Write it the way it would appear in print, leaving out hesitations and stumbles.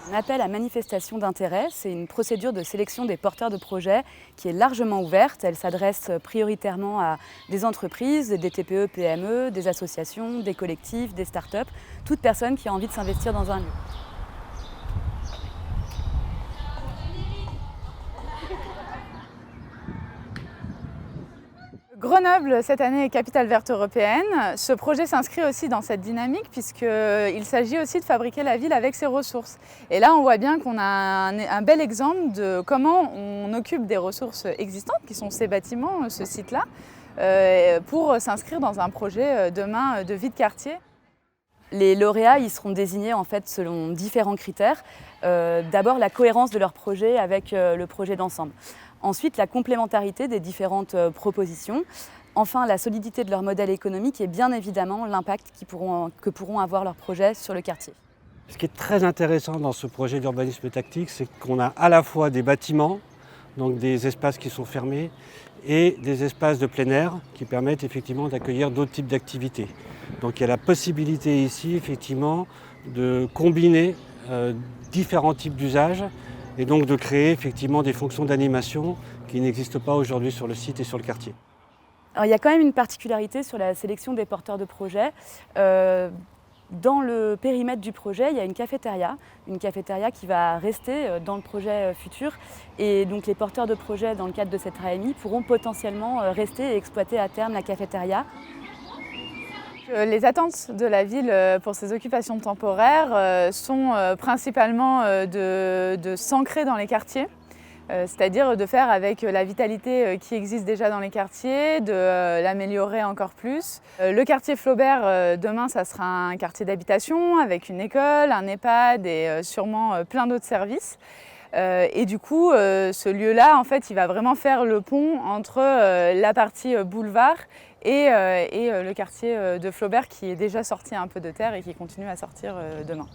Un appel à manifestation d'intérêt, c'est une procédure de sélection des porteurs de projets qui est largement ouverte. Elle s'adresse prioritairement à des entreprises, des TPE, PME, des associations, des collectifs, des startups, toute personne qui a envie de s'investir dans un lieu. Grenoble, cette année, est capitale verte européenne. Ce projet s'inscrit aussi dans cette dynamique puisqu'il s'agit aussi de fabriquer la ville avec ses ressources. Et là, on voit bien qu'on a un bel exemple de comment on occupe des ressources existantes, qui sont ces bâtiments, ce site-là, pour s'inscrire dans un projet demain de vie de quartier. Les lauréats ils seront désignés en fait, selon différents critères. D'abord, la cohérence de leur projet avec le projet d'ensemble. Ensuite, la complémentarité des différentes propositions. Enfin, la solidité de leur modèle économique et bien évidemment l'impact que pourront avoir leurs projets sur le quartier. Ce qui est très intéressant dans ce projet d'urbanisme tactique, c'est qu'on a à la fois des bâtiments, donc des espaces qui sont fermés, et des espaces de plein air qui permettent effectivement d'accueillir d'autres types d'activités. Donc il y a la possibilité ici effectivement de combiner différents types d'usages et donc de créer effectivement des fonctions d'animation qui n'existent pas aujourd'hui sur le site et sur le quartier. Alors, il y a quand même une particularité sur la sélection des porteurs de projets. Dans le périmètre du projet, il y a une cafétéria qui va rester dans le projet futur. Et donc les porteurs de projets dans le cadre de cette AMI pourront potentiellement rester et exploiter à terme la cafétéria. Les attentes de la ville pour ces occupations temporaires sont principalement de s'ancrer dans les quartiers, c'est-à-dire de faire avec la vitalité qui existe déjà dans les quartiers, de l'améliorer encore plus. Le quartier Flaubert, demain, ça sera un quartier d'habitation avec une école, un EHPAD et sûrement plein d'autres services. Et du coup, ce lieu-là, en fait, il va vraiment faire le pont entre la partie boulevard et le quartier de Flaubert qui est déjà sorti un peu de terre et qui continue à sortir demain.